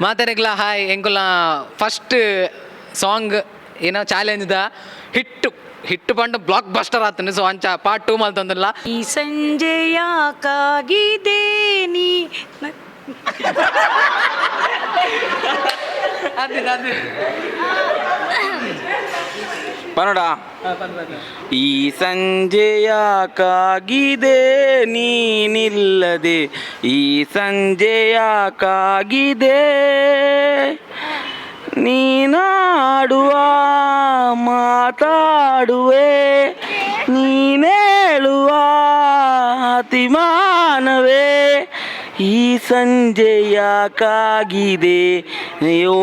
ಮಾತಾಡಿಗ್ಲ hi ಎಂಕುಲ first song ಏನೋ challenge the ಹಿಟ್ಟು Pandu block buster ಆತನು. ಸೊ ಅಂಚ ಪಾರ್ಟ್ 2 ಮಲ್ತಂದಿಲ್ಲ. ಈ ಸಂಜೆ ಯಾಕಾಗಿದೆ ನೀ ಪನ್ನಡ ಈ ಸಂಜೆಯಾಕಾಗಿದೆ ನೀನಿಲ್ಲದೆ, ಈ ಸಂಜೆಯಾಕಾಗಿದೆ ನೀನಾಡುವ ಮಾತಾಡುವೆ, ನೀನೇಳುವ ಅತಿಮಾನವೇ, ಈ ಸಂಜೆ ಯಾಕಾಗಿದೆ ಅಯ್ಯೋ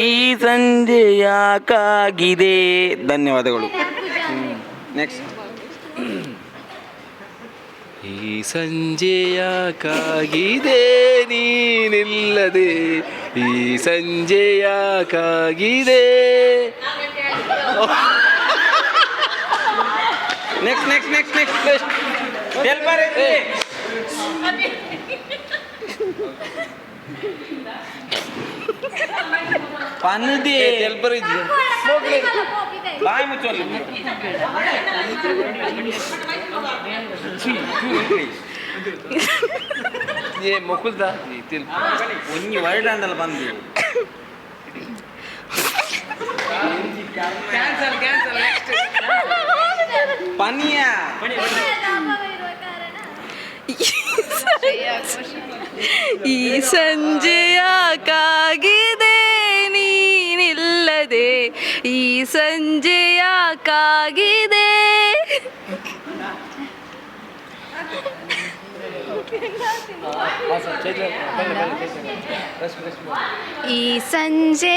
ಈ ಸಂಜೆ ಯಾಕಾಗಿದೆ. ಧನ್ಯವಾದಗಳು. ನೆಕ್ಸ್ಟ್. ಈ ಸಂಜೆ ಯಾಕಾಗಿದೆ ನೀನಿಲ್ಲದೆ, ಈ ಸಂಜೆ ಯಾಕಾಗಿದೆ. ನೆಕ್ಸ್ಟ್ ನೆಕ್ಸ್ಟ್ ನೆಕ್ಸ್ಟ್ ನೆಕ್ಸ್ಟ್ ಪನ್ನದಿ ಬಾಯಿ ಮುಚ್ಚೋಲ್ಲ ಮೊಕ್ಕಲ್ದ ಒಂಜಿ ವರ್ಡ್ ಅಂದಲ್ಲ ಬಂದು ಪನಿಯ ಈ ಸಂಜೆ ಯಾಕಾಗಿದೆ ನೀನಿಲ್ಲದೆ, ಈ ಸಂಜೆ ಯಾಕಾಗಿದೆ. ಈ ಸಂಜೆ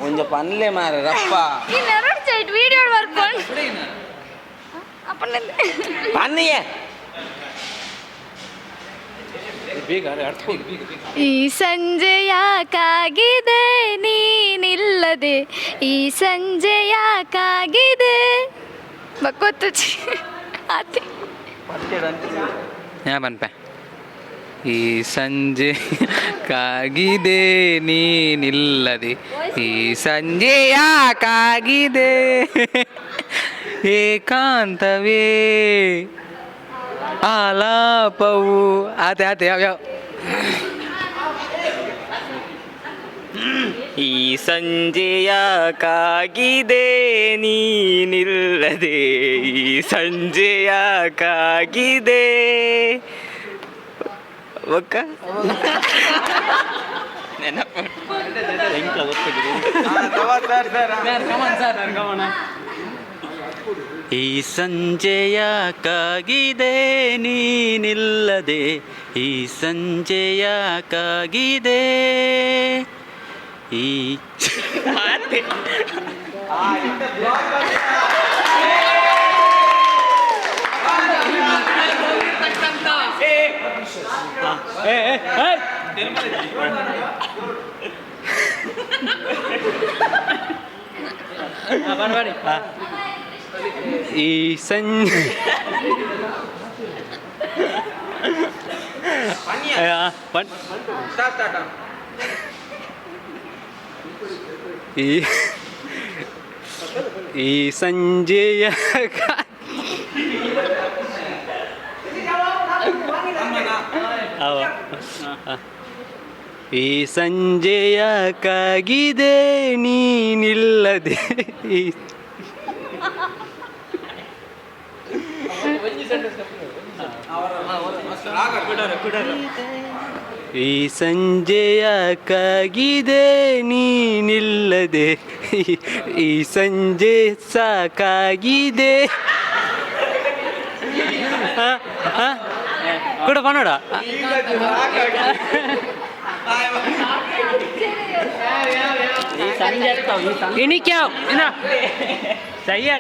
ಒಂಜ ಪನ್ಲೆ ಮಾರ ರಪ್ಪ ಪನ್ನಿಯೇ ಈ ಸಂಜೆ ಯಾಕಾಗಿದೆ ನೀನಿಲ್ಲದೆ, ಈ ಸಂಜೆ ಯಾಕಾಗಿದೆ ಬಕ್ಕೊತ್ತು ಯಾ ಬನ್ಪೆ. ಈ ಸಂಜೆ ಕಾಗಿದೆ ನೀನಿಲ್ಲದೆ, ಈ ಸಂಜೆ ಯಾಕಾಗಿದೆ ಏಕಾಂತವೇ ಆಲಾಪವು. ಆತೆ ಯಾವ ಈ ಸಂಜೆ ಯಾಕಾಗಿದೆ ನೀನಿಲ್ಲದೆ, ಈ ಸಂಜೆ ಯಾಕಾಗಿದೆ ಒಕ್ಕ ಈ ಸಂಜೆ ಯಾಕಾಗಿದೆ ನೀನಿಲ್ಲದೆ, ಈ ಸಂಜೆ ಯಾಕಾಗಿದೆ ಈ ಈ ಸಂಜೆ ಈ ಸಂಜೆಯ ಈ ಸಂಜೆಯಾಕಾಗಿದೆ ನೀನಿಲ್ಲದೆ, ಈ ಸಂಜೆಯಾಕಾಗಿದೆ ನೀನಿಲ್ಲದೆ, ಈ ಸಂಜೆ ಸಾಕಾಗಿದೆ. ಕೂಡ ಪನ್ನಡ ini kau, ini saya.